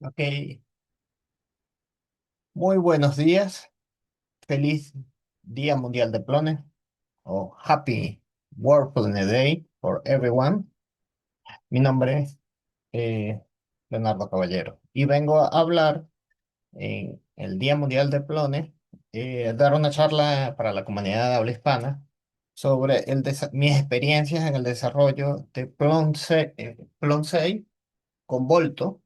Ok, muy buenos días. Feliz Día Mundial de Clones o Happy World Clone Day for everyone. Mi nombre es Leonardo Caballero y vengo a hablar en el Día Mundial de Clones, dar una charla para la comunidad de habla hispana sobre mis experiencias en el desarrollo de Clone 6 con Volto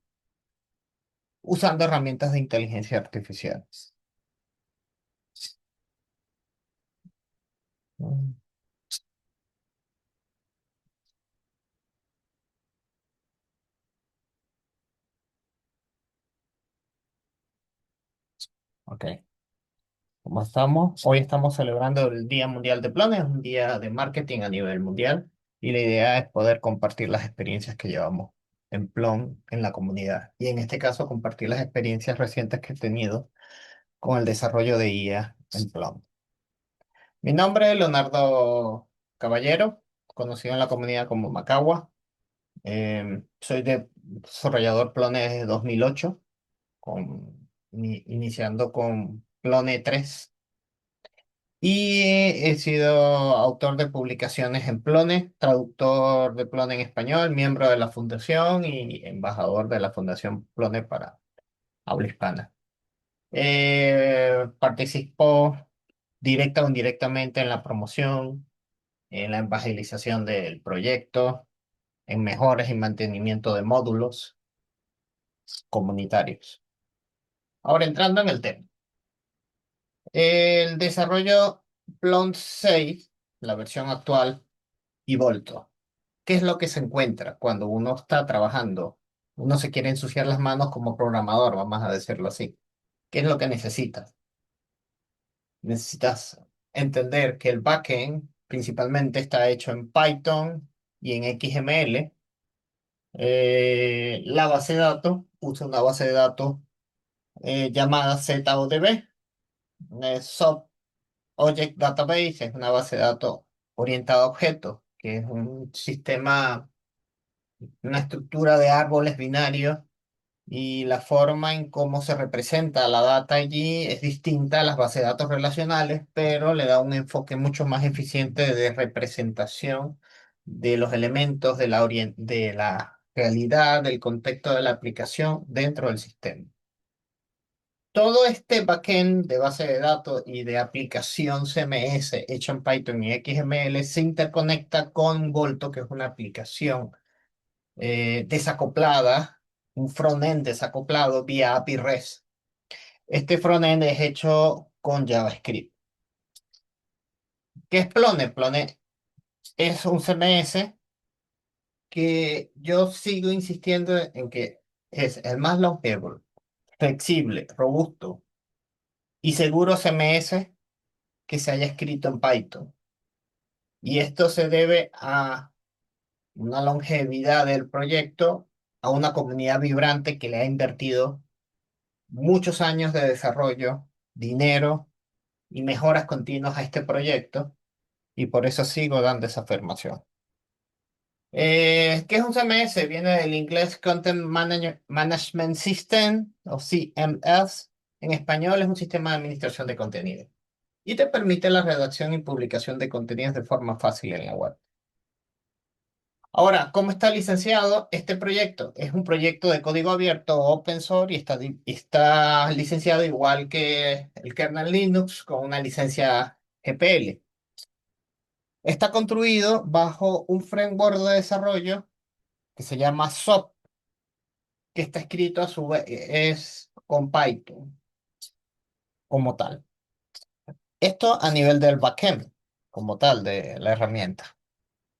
usando herramientas de inteligencia artificial. Mm, Ok. ¿Cómo estamos? Hoy estamos celebrando el Día Mundial de Planes, un día de marketing a nivel mundial, y la idea es poder compartir las experiencias que llevamos en Plon en la comunidad. Y en este caso, compartir las experiencias recientes que he tenido con el desarrollo de IA en Plon. Mi nombre es Leonardo Caballero, conocido en la comunidad como Macagua. Soy desarrollador Plone desde 2008, iniciando con Plone 3. Y he sido autor de publicaciones en Plone, traductor de Plone en español, miembro de la fundación y embajador de la Fundación Plone para habla hispana. Participó directa o indirectamente en la promoción, en la evangelización del proyecto, en mejoras y mantenimiento de módulos comunitarios. Ahora entrando en el tema. El desarrollo Plone 6, la versión actual, y Volto. ¿Qué es lo que se encuentra cuando uno está trabajando? Uno se quiere ensuciar las manos como programador, vamos a decirlo así. ¿Qué es lo que necesitas? Necesitas entender que el backend principalmente está hecho en Python y en XML. La base de datos usa una base de datos llamada ZODB. Sub Object Database es una base de datos orientada a objetos, que es un sistema, una estructura de árboles binarios, y la forma en cómo se representa la data allí es distinta a las bases de datos relacionales, pero le da un enfoque mucho más eficiente de representación de los elementos de la realidad, del contexto de la aplicación dentro del sistema. Todo este backend de base de datos y de aplicación CMS hecho en Python y XML se interconecta con Volto, que es una aplicación desacoplada, un frontend desacoplado vía API REST. Este frontend es hecho con JavaScript. ¿Qué es Plone? Plone es un CMS que yo sigo insistiendo en que es el más longevo, flexible, robusto y seguro CMS que se haya escrito en Python. Y esto se debe a una longevidad del proyecto, a una comunidad vibrante que le ha invertido muchos años de desarrollo, dinero y mejoras continuas a este proyecto, y por eso sigo dando esa afirmación. ¿Qué es un CMS? Viene del inglés Management System o CMS. En español es un sistema de administración de contenido y te permite la redacción y publicación de contenidos de forma fácil en la web. Ahora, ¿cómo está licenciado este proyecto? Es un proyecto de código abierto, open source, y está licenciado igual que el kernel Linux con una licencia GPL. Está construido bajo un framework de desarrollo que se llama SOAP, que está escrito a su vez, es con Python como tal. Esto a nivel del backend, como tal, de la herramienta.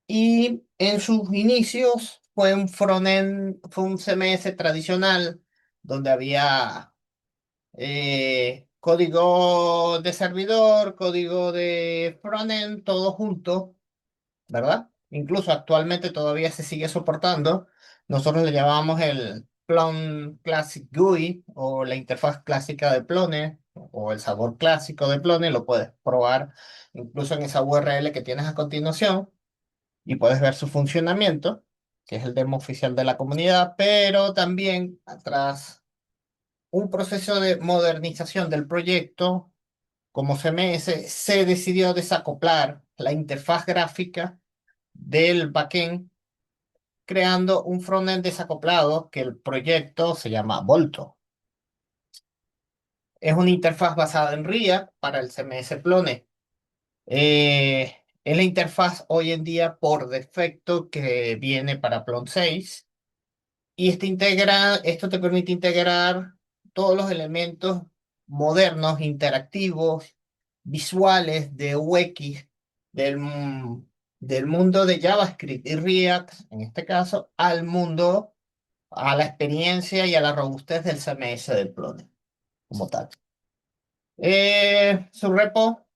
Y en sus inicios fue un frontend, fue un CMS tradicional donde había código de servidor, código de frontend, todo junto, ¿verdad? Incluso actualmente todavía se sigue soportando. Nosotros le llamamos el Plone Classic GUI o la interfaz clásica de Plone o el sabor clásico de Plone. Lo puedes probar incluso en esa URL que tienes a continuación y puedes ver su funcionamiento, que es el demo oficial de la comunidad, pero también atrás un proceso de modernización del proyecto, como CMS, se decidió desacoplar la interfaz gráfica del backend, creando un frontend desacoplado que el proyecto se llama Volto. Es una interfaz basada en React para el CMS Plone. Es la interfaz hoy en día por defecto que viene para Plon 6 y esto te permite integrar todos los elementos modernos, interactivos, visuales de UX del mundo de JavaScript y React, en este caso, al mundo, a la experiencia y a la robustez del CMS del Plone como tal. Su repo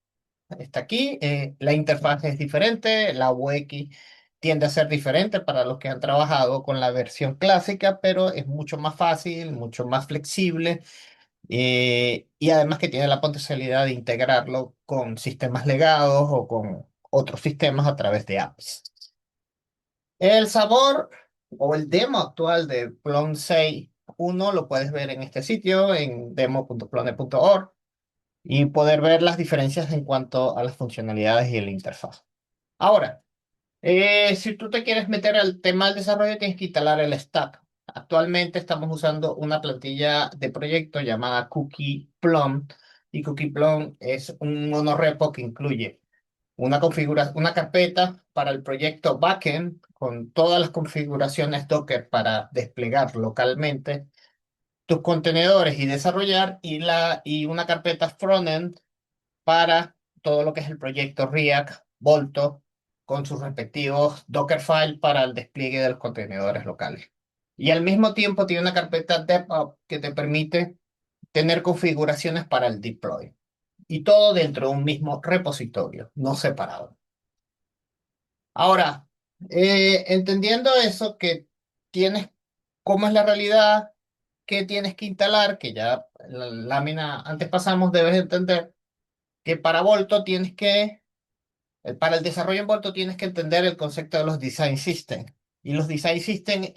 está aquí. La interfaz es diferente, la UX tiende a ser diferente para los que han trabajado con la versión clásica, pero es mucho más fácil, mucho más flexible y además que tiene la potencialidad de integrarlo con sistemas legados o con otros sistemas a través de apps. El sabor o el demo actual de Plon 6.1 lo puedes ver en este sitio, en demo.plone.org y poder ver las diferencias en cuanto a las funcionalidades y la interfaz. Ahora, si tú te quieres meter al tema del desarrollo, tienes que instalar el stack. Actualmente estamos usando una plantilla de proyecto llamada Cookie Plum y Cookie Plum es un monorepo que incluye una carpeta para el proyecto backend con todas las configuraciones Docker para desplegar localmente tus contenedores y desarrollar y una carpeta frontend para todo lo que es el proyecto React, Volto, con sus respectivos Dockerfile para el despliegue de los contenedores locales. Y al mismo tiempo tiene una carpeta DevOps que te permite tener configuraciones para el deploy. Y todo dentro de un mismo repositorio, no separado. Ahora, entendiendo eso, que tienes, cómo es la realidad, qué tienes que instalar, que ya la lámina antes pasamos, debes entender que para Volto para el desarrollo en Volto tienes que entender el concepto de los design systems. Y los design systems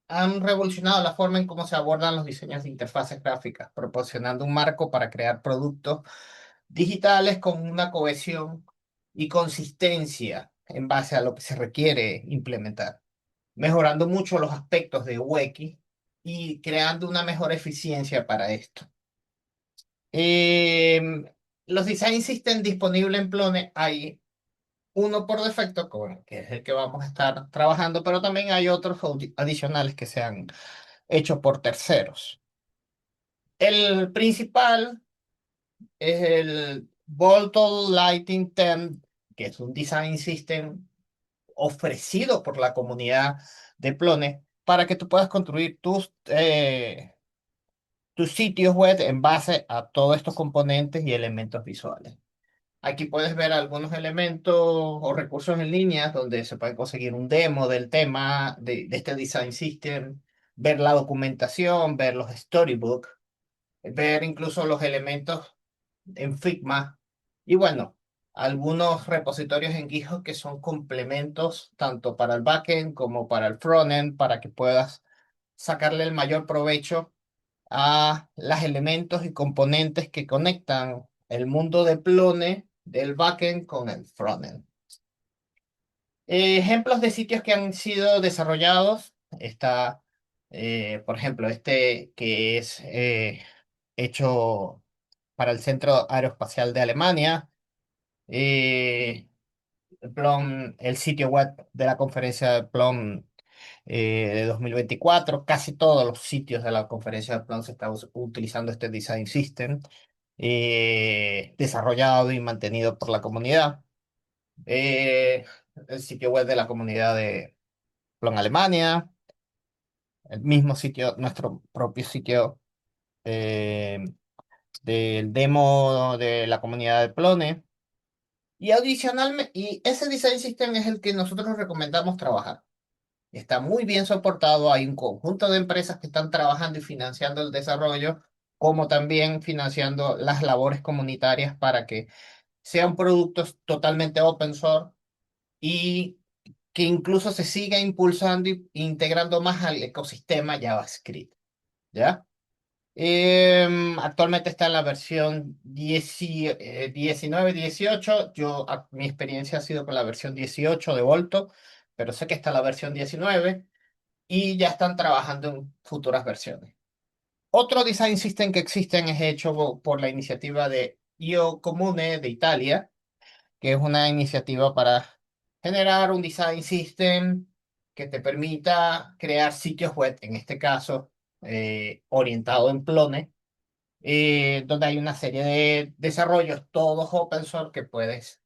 han revolucionado la forma en cómo se abordan los diseños de interfaces gráficas, proporcionando un marco para crear productos digitales con una cohesión y consistencia en base a lo que se requiere implementar, mejorando mucho los aspectos de UX y creando una mejor eficiencia para esto. Em, los design systems disponibles en Plone hay uno por defecto, que es el que vamos a estar trabajando, pero también hay otros adicionales que se han hecho por terceros. El principal es el Volto Lighting 10, que es un design system ofrecido por la comunidad de Plone para que tú puedas construir tus sitios web en base a todos estos componentes y elementos visuales. Aquí puedes ver algunos elementos o recursos en línea donde se puede conseguir un demo del tema de este design system, ver la documentación, ver los storybooks, ver incluso los elementos en Figma y bueno, algunos repositorios en GitHub que son complementos tanto para el backend como para el frontend para que puedas sacarle el mayor provecho a los elementos y componentes que conectan el mundo de Plone del backend con el frontend. Ejemplos de sitios que han sido desarrollados. Está, por ejemplo, este que es hecho para el Centro Aeroespacial de Alemania. eh, el sitio web de la conferencia de Plum de 2024. Casi todos los sitios de la conferencia de Plum se están utilizando este design system desarrollado y mantenido por la comunidad. Eh, el sitio web de la comunidad de Plum Alemania, el mismo sitio, nuestro propio sitio eh, del demo de la comunidad de Plone. Y adicionalmente, y ese design system es el que nosotros recomendamos trabajar. Está muy bien soportado, hay un conjunto de empresas que están trabajando y financiando el desarrollo, como también financiando las labores comunitarias para que sean productos totalmente open source y que incluso se siga impulsando e integrando más al ecosistema JavaScript, ¿ya? Actualmente está en la versión 19, 18. Mi experiencia ha sido con la versión 18 de Volto, pero sé que está la versión 19 y ya están trabajando en futuras versiones. Otro design system que existen es hecho por la iniciativa de Io Comune de Italia, que es una iniciativa para generar un design system que te permita crear sitios web, en este caso orientado en Plone, donde hay una serie de desarrollos, todos open source, que puedes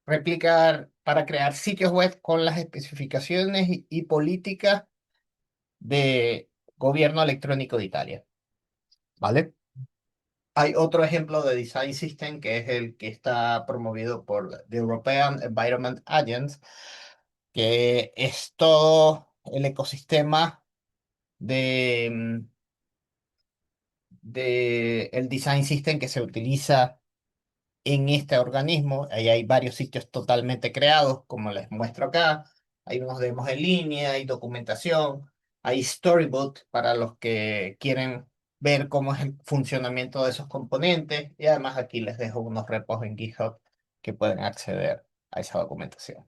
replicar para crear sitios web con las especificaciones y políticas de gobierno electrónico de Italia. ¿Vale? Hay otro ejemplo de Design System que es el que está promovido por the European Environment Agency, que es todo el ecosistema de, de el Design System que se utiliza en este organismo. Ahí hay varios sitios totalmente creados, como les muestro acá. Hay unos demos en línea, hay documentación, hay storybook para los que quieren ver cómo es el funcionamiento de esos componentes. Y además aquí les dejo unos repos en GitHub que pueden acceder a esa documentación.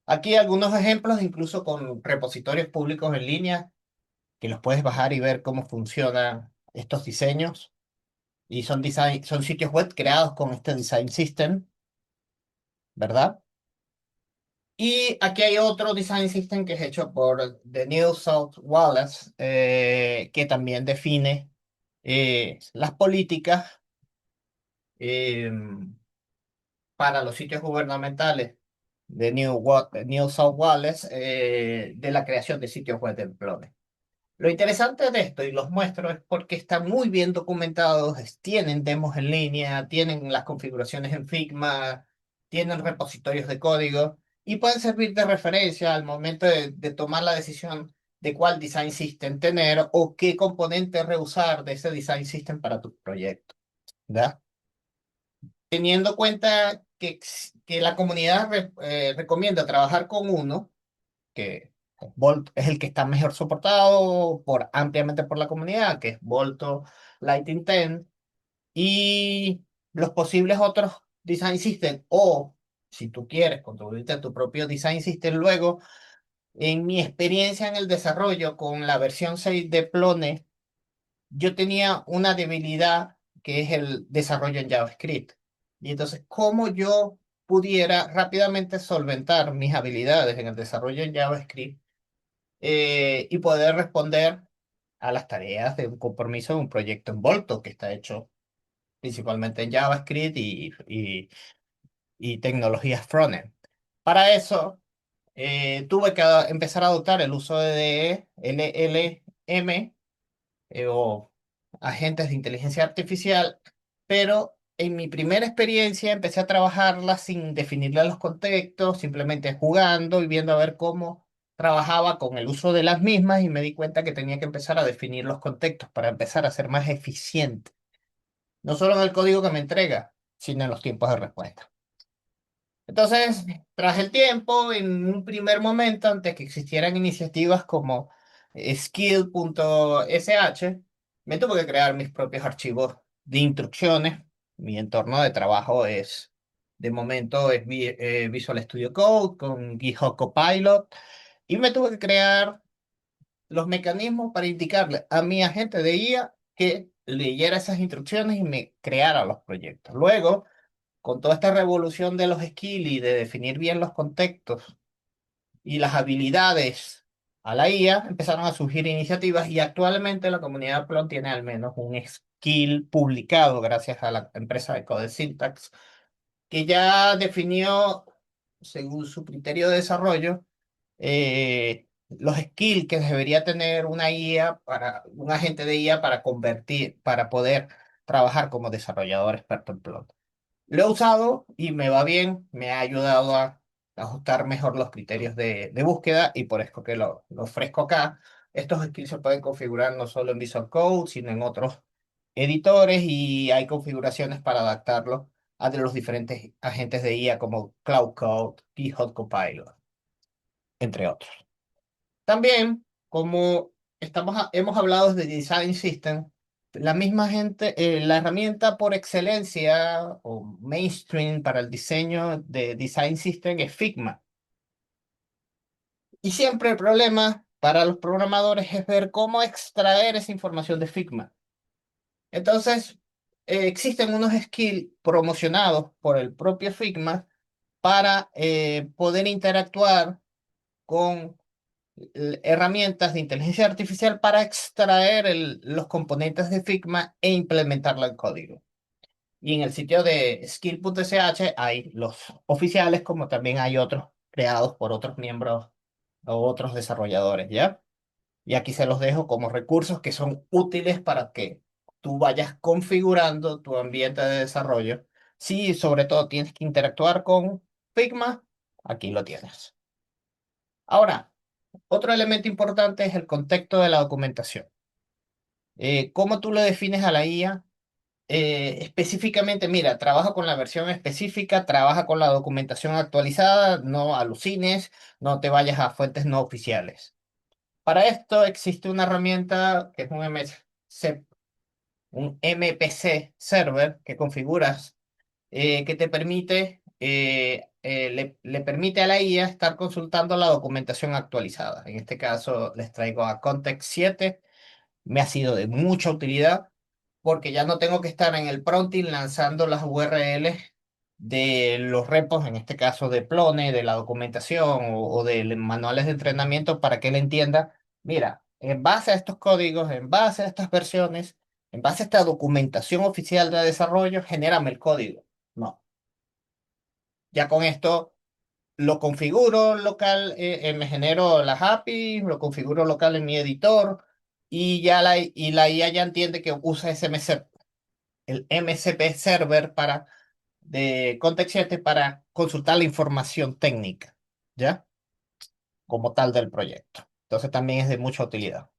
Aquí algunos ejemplos, incluso con repositorios públicos en línea, que los puedes bajar y ver cómo funcionan estos diseños. Y son sitios web creados con este design system, ¿verdad? Y aquí hay otro design system que es hecho por The New South Wales, que también define las políticas eh, para los sitios gubernamentales de New South Wales, de la creación de sitios web de empleos. Lo interesante de esto, y los muestro, es porque están muy bien documentados, tienen demos en línea, tienen las configuraciones en Figma, tienen repositorios de código y pueden servir de referencia al momento de tomar la decisión de cuál design system tener o qué componente reusar de ese design system para tu proyecto, ¿verdad? Teniendo en cuenta que la comunidad recomienda trabajar con uno, que Volt es el que está mejor soportado ampliamente por la comunidad, que es Volto Lighting 10, y los posibles otros design system, o si tú quieres construirte tu propio design system luego, en mi experiencia en el desarrollo con la versión 6 de Plone, yo tenía una debilidad que es el desarrollo en JavaScript. Y entonces, ¿cómo yo pudiera rápidamente solventar mis habilidades en el desarrollo en JavaScript y poder responder a las tareas de un compromiso de un proyecto en Volto que está hecho principalmente en JavaScript y tecnologías frontend? Para eso, tuve que empezar a adoptar el uso de LLM, o agentes de inteligencia artificial, pero en mi primera experiencia empecé a trabajarla sin definirle los contextos, simplemente jugando y viendo a ver cómo trabajaba con el uso de las mismas, y me di cuenta que tenía que empezar a definir los contextos para empezar a ser más eficiente, no solo en el código que me entrega, sino en los tiempos de respuesta. Entonces, tras el tiempo, en un primer momento, antes que existieran iniciativas como skill.sh, me tuve que crear mis propios archivos de instrucciones. Mi entorno de trabajo de momento, es Visual Studio Code con GitHub Copilot, y me tuve que crear los mecanismos para indicarle a mi agente de IA que leyera esas instrucciones y me creara los proyectos. Luego, con toda esta revolución de los skills y de definir bien los contextos y las habilidades a la IA, empezaron a surgir iniciativas, y actualmente la comunidad Plon tiene al menos un skill publicado gracias a la empresa de Code Syntax, que ya definió, según su criterio de desarrollo, los skills que debería tener una IA un agente de IA para poder trabajar como desarrollador experto en Plon. Lo he usado y me va bien, me ha ayudado a ajustar mejor los criterios de búsqueda, y por eso que lo ofrezco acá. Estos skills se pueden configurar no solo en Visual Code, sino en otros editores, y hay configuraciones para adaptarlo a de los diferentes agentes de IA como Cloud Code, GitHub Copilot, entre otros. También, como hemos hablado de Design System, la misma gente, la herramienta por excelencia o mainstream para el diseño de Design System es Figma. Y siempre el problema para los programadores es ver cómo extraer esa información de Figma. Entonces, existen unos skills promocionados por el propio Figma para poder interactuar con herramientas de inteligencia artificial para extraer los componentes de Figma e implementarlo en código. Y en el sitio de skill.sh hay los oficiales, como también hay otros creados por otros miembros o otros desarrolladores, ¿ya? Y aquí se los dejo como recursos que son útiles para que tú vayas configurando tu ambiente de desarrollo. Si sobre todo tienes que interactuar con Figma, aquí lo tienes. Ahora, otro elemento importante es el contexto de la documentación. ¿Cómo tú le defines a la IA? Específicamente, mira, trabaja con la versión específica, trabaja con la documentación actualizada, no alucines, no te vayas a fuentes no oficiales. Para esto existe una herramienta que es un MPC server que configuras, que te permite, le permite a la IA estar consultando la documentación actualizada. En este caso les traigo a Context 7. Me ha sido de mucha utilidad porque ya no tengo que estar en el prompting lanzando las URLs de los repos, en este caso de Plone, de la documentación o de manuales de entrenamiento para que él entienda, mira, en base a estos códigos, en base a estas versiones, en base a esta documentación oficial de desarrollo, genérame el código. No, ya con esto lo configuro local, me genero las APIs, lo configuro local en mi editor y la IA ya entiende que usa el MCP server de Context 7 para consultar la información técnica, ¿ya? Como tal del proyecto. Entonces también es de mucha utilidad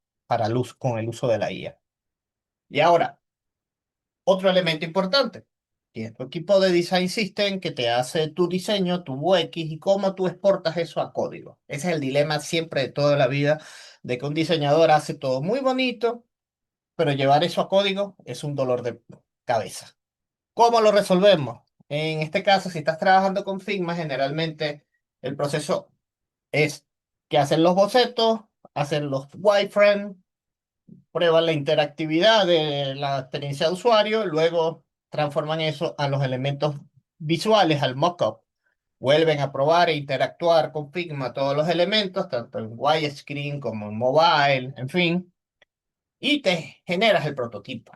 con el uso de la IA. Y ahora, otro elemento importante. Tienes tu equipo de Design System que te hace tu diseño, tu UX y cómo tú exportas eso a código. Ese es el dilema siempre de toda la vida, de que un diseñador hace todo muy bonito, pero llevar eso a código es un dolor de cabeza. ¿Cómo lo resolvemos? En este caso, si estás trabajando con Figma, generalmente el proceso es que hacen los bocetos, hacen los wireframes, prueban la interactividad de la experiencia de usuario, luego transforman eso a los elementos visuales, al mockup. Vuelven a probar e interactuar con Figma todos los elementos, tanto en widescreen como en mobile, en fin, y te generas el prototipo.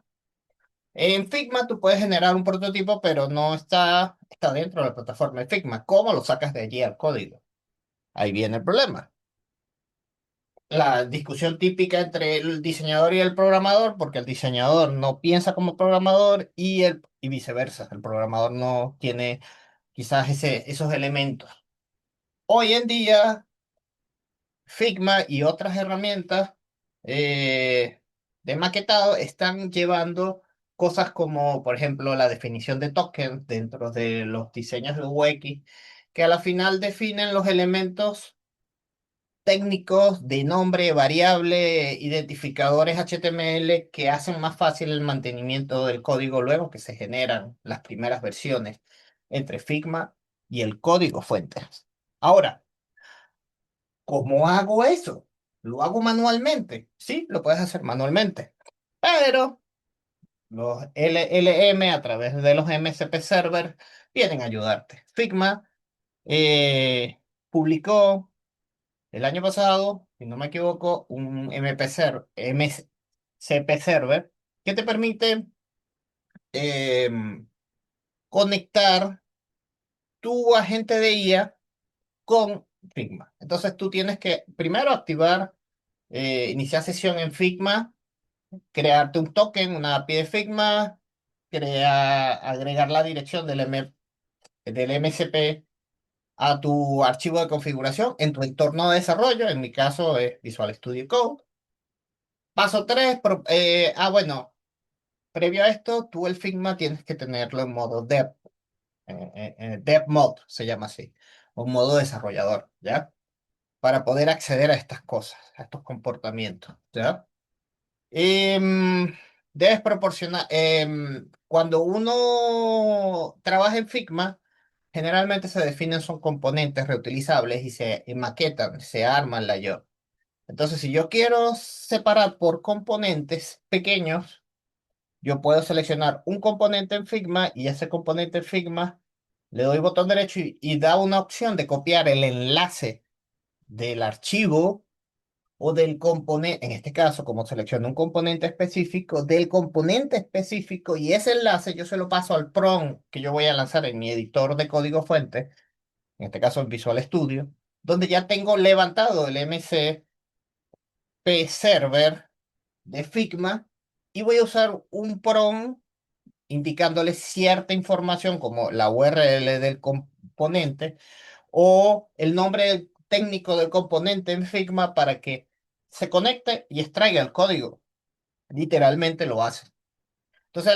En Figma tú puedes generar un prototipo, pero no está dentro de la plataforma de Figma. ¿Cómo lo sacas de allí al código? Ahí viene el problema. La discusión típica entre el diseñador y el programador, porque el diseñador no piensa como programador y viceversa. El programador no tiene quizás esos elementos. Hoy en día, Figma y otras herramientas eh, de maquetado están llevando cosas como, por ejemplo, la definición de tokens dentro de los diseños de UX, que a la final definen los elementos técnicos de nombre, variable, identificadores HTML que hacen más fácil el mantenimiento del código luego que se generan las primeras versiones entre Figma y el código fuente. Ahora, ¿cómo hago eso? ¿Lo hago manualmente? Sí, lo puedes hacer manualmente, pero los LLM a través de los MCP server vienen a ayudarte. Figma publicó el año pasado, si no me equivoco, un MCP server que te permite conectar tu agente de IA con Figma. Entonces tú tienes que primero activar, iniciar sesión en Figma, crearte un token, una API de Figma, agregar la dirección del MCP a tu archivo de configuración en tu entorno de desarrollo. En mi caso es Visual Studio Code. Paso 3. Bueno, previo a esto, tú el Figma tienes que tenerlo en modo dev, dev mode se llama así, un modo desarrollador, ¿ya? Para poder acceder a estas cosas, a estos comportamientos, ¿ya? Em, Debes proporcionar, cuando uno trabaja en Figma, generalmente se definen son componentes reutilizables y maquetan, se arman la yo. Entonces, si yo quiero separar por componentes pequeños, yo puedo seleccionar un componente en Figma y ese componente en Figma le doy botón derecho y da una opción de copiar el enlace del archivo o del componente, en este caso, como selecciono un componente específico, del componente específico y ese enlace yo se lo paso al prompt que yo voy a lanzar en mi editor de código fuente, en este caso en Visual Studio, donde ya tengo levantado el MCP Server de Figma y voy a usar un prompt indicándole cierta información como la URL del componente o el nombre técnico del componente en Figma para que se conecte y extraiga el código. Literalmente lo hace. Entonces,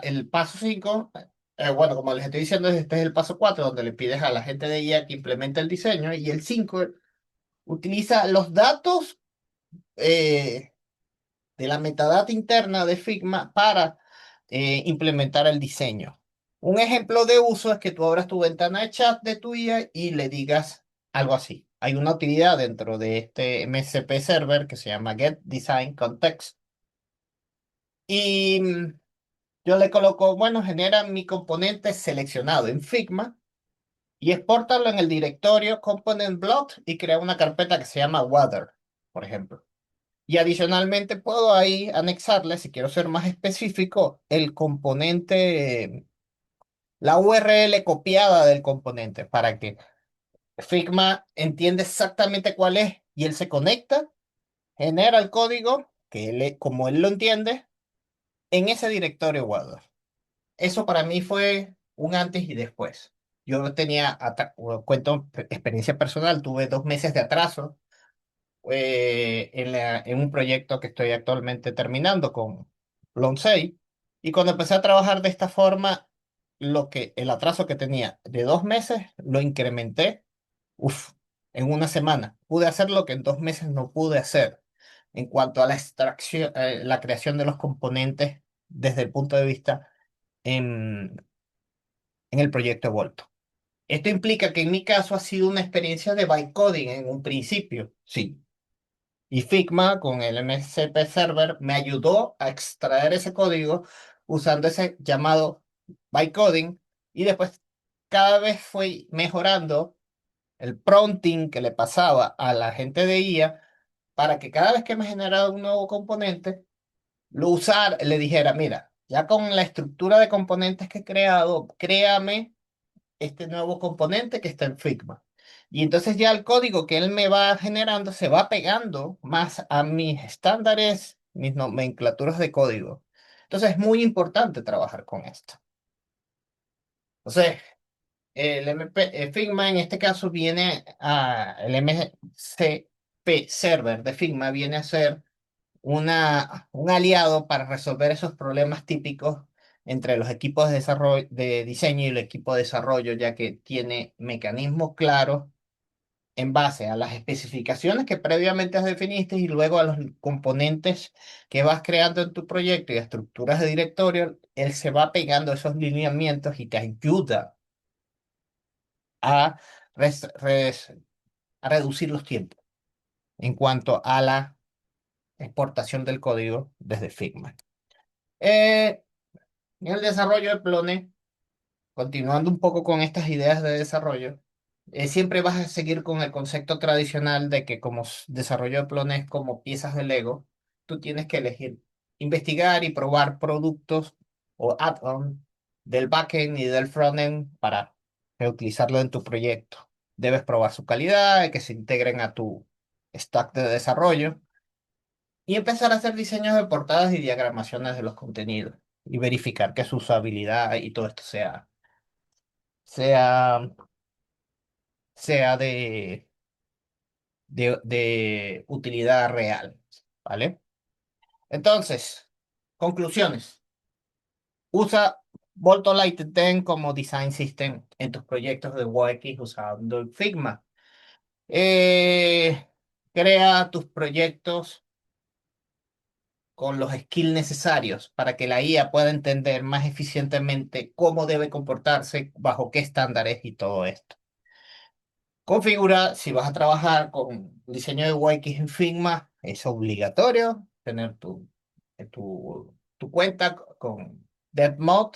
el paso 5, bueno, como les estoy diciendo, este es el paso 4 donde le pides a la gente de IA que implemente el diseño, y el 5 utiliza los datos eh, de la metadata interna de Figma para implementar el diseño. Un ejemplo de uso es que tú abras tu ventana de chat de tu IA y le digas algo así. Hay una utilidad dentro de este MCP server que se llama Get Design Context. Y yo le coloco, bueno, genera mi componente seleccionado en Figma y exportarlo en el directorio Component Block y crea una carpeta que se llama Water, por ejemplo. Y adicionalmente puedo ahí anexarle, si quiero ser más específico, el componente, la URL copiada del componente para que Figma entienda exactamente cuál es y él se conecta, genera el código que como él lo entiende en ese directorio Water. Eso para mí fue un antes y después. Yo tenía, cuento experiencia personal, tuve 2 meses de atraso en un proyecto que estoy actualmente terminando con Lonsei. Y cuando empecé a trabajar de esta forma, el atraso que tenía de 2 meses lo incrementé, uf, en una semana. Pude hacer lo que en 2 meses no pude hacer en cuanto a la extracción, la creación de los componentes desde el punto de vista en el proyecto Volto. Esto implica que en mi caso ha sido una experiencia de bytecoding en un principio, sí. Y Figma con el MCP Server me ayudó a extraer ese código usando ese llamado bytecoding y después cada vez fue mejorando el prompting que le pasaba a la gente de IA para que cada vez que me generara un nuevo componente, le dijera, mira, ya con la estructura de componentes que he creado, créame este nuevo componente que está en Figma. Y entonces ya el código que él me va generando se va pegando más a mis estándares, mis nomenclaturas de código. Entonces es muy importante trabajar con esto. Entonces, Figma en este caso el MCP Server de Figma viene a ser un aliado para resolver esos problemas típicos entre los equipos de desarrollo, de diseño y el equipo de desarrollo, ya que tiene mecanismos claros en base a las especificaciones que previamente has definiste y luego a los componentes que vas creando en tu proyecto y estructuras de directorio, él se va pegando esos lineamientos y te ayuda a, res- res- a reducir los tiempos en cuanto a la exportación del código desde Figma. Eh, En el desarrollo de Plone, continuando un poco con estas ideas de desarrollo, siempre vas a seguir con el concepto tradicional de que como desarrollo de Plone es como piezas de Lego, tú tienes que elegir, investigar y probar productos o add-on del backend y del frontend para reutilizarlo en tu proyecto. Debes probar su calidad, que se integren a tu stack de desarrollo y empezar a hacer diseños de portadas y diagramaciones de los contenidos y verificar que su usabilidad y todo esto sea, sea de utilidad real, ¿vale? Entonces, conclusiones. Usa Volto Light 10 como design system en tus proyectos de UX usando Figma. Eh, Crea tus proyectos con los skills necesarios para que la IA pueda entender más eficientemente cómo debe comportarse, bajo qué estándares y todo esto. Configura, si vas a trabajar con diseño de UX en Figma, es obligatorio tener tu cuenta con DevMod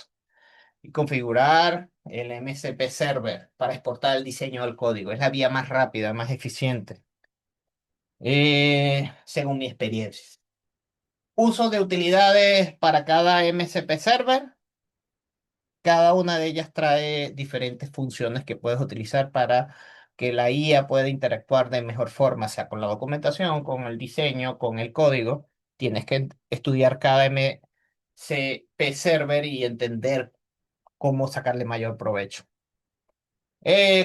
y configurar el MCP Server para exportar el diseño del código. Es la vía más rápida, más eficiente, según mi experiencia. Uso de utilidades para cada MCP Server. Cada una de ellas trae diferentes funciones que puedes utilizar para que la IA pueda interactuar de mejor forma, sea con la documentación, con el diseño, con el código. Tienes que estudiar cada MCP server y entender cómo sacarle mayor provecho.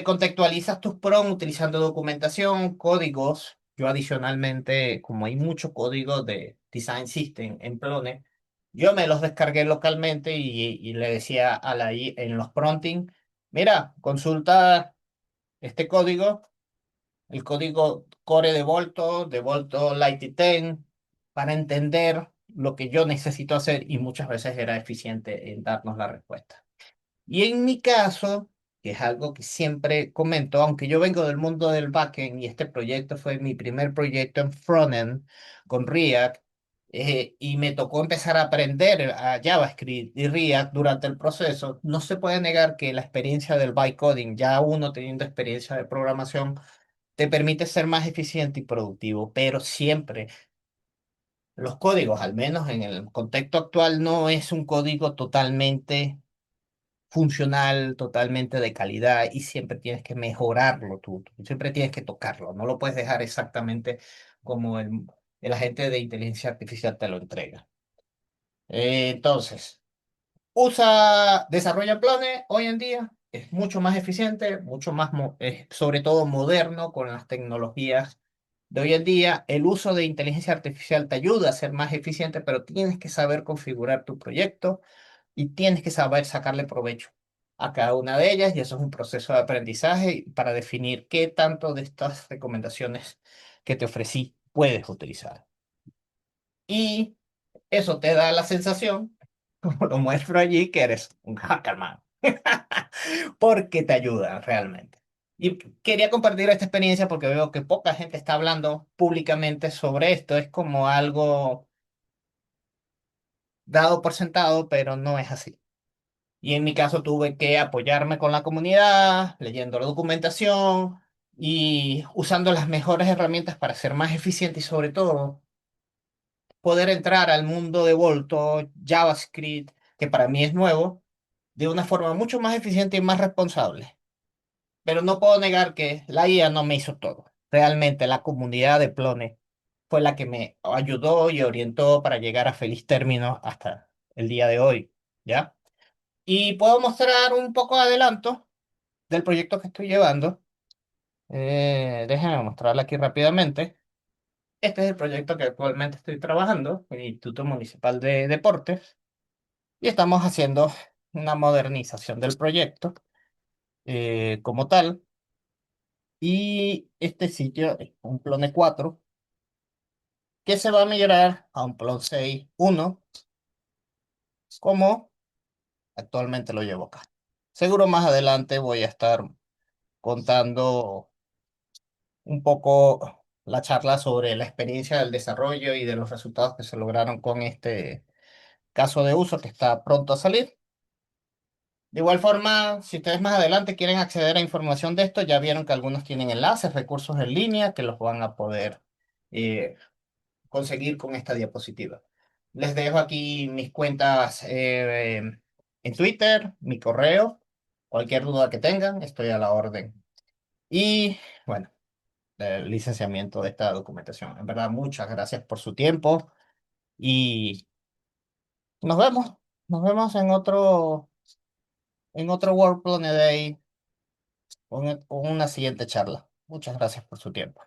Contextualizas tus prompts utilizando documentación, códigos. Yo adicionalmente, como hay mucho código de Design System en Plone, yo me los descargué localmente y le decía a la I en los prompting, mira, consulta este código, el código core de Volto Light 10, para entender lo que yo necesito hacer y muchas veces era eficiente en darnos la respuesta. Y en mi caso, que es algo que siempre comento, aunque yo vengo del mundo del backend y este proyecto fue mi primer proyecto en frontend con React, y me tocó empezar a aprender a JavaScript y React durante el proceso, no se puede negar que la experiencia del bytecoding, ya uno teniendo experiencia de programación, te permite ser más eficiente y productivo, pero siempre los códigos, al menos en el contexto actual, no es un código totalmente funcional, totalmente de calidad y siempre tienes que mejorarlo tú siempre tienes que tocarlo, no lo puedes dejar exactamente como el agente de inteligencia artificial te lo entrega. Entonces, desarrolla planes hoy en día, es mucho más eficiente, mucho más, sobre todo moderno con las tecnologías de hoy en día. El uso de inteligencia artificial te ayuda a ser más eficiente, pero tienes que saber configurar tu proyecto y tienes que saber sacarle provecho a cada una de ellas y eso es un proceso de aprendizaje para definir qué tanto de estas recomendaciones que te ofrecí puedes utilizar. Y eso te da la sensación, como lo muestro allí, que eres un hackerman, porque te ayuda realmente. Y quería compartir esta experiencia porque veo que poca gente está hablando públicamente sobre esto. Es como algo dado por sentado, pero no es así. Y en mi caso tuve que apoyarme con la comunidad, leyendo la documentación y usando las mejores herramientas para ser más eficiente y sobre todo poder entrar al mundo de Volto, JavaScript, que para mí es nuevo, de una forma mucho más eficiente y más responsable. Pero no puedo negar que la IA no me hizo todo. Realmente la comunidad de Plone fue la que me ayudó y orientó para llegar a feliz término hasta el día de hoy, ¿ya? Y puedo mostrar un poco de adelanto del proyecto que estoy llevando. Déjenme mostrarlo aquí rápidamente. Este es el proyecto que actualmente estoy trabajando, el Instituto Municipal de Deportes, y estamos haciendo una modernización del proyecto como tal. Y este sitio es un Plone 4 que se va a migrar a un Plone 6.1 como actualmente lo llevo acá. Seguro más adelante voy a estar contando un poco la charla sobre la experiencia del desarrollo y de los resultados que se lograron con este caso de uso que está pronto a salir. De igual forma, si ustedes más adelante quieren acceder a información de esto, ya vieron que algunos tienen enlaces, recursos en línea que los van a poder eh, conseguir con esta diapositiva. Les dejo aquí mis cuentas en Twitter, mi correo, cualquier duda que tengan, estoy a la orden. Y bueno, el licenciamiento de esta documentación. En verdad, muchas gracias por su tiempo y nos vemos. Nos vemos en otro World Planet Day o en una siguiente charla. Muchas gracias por su tiempo.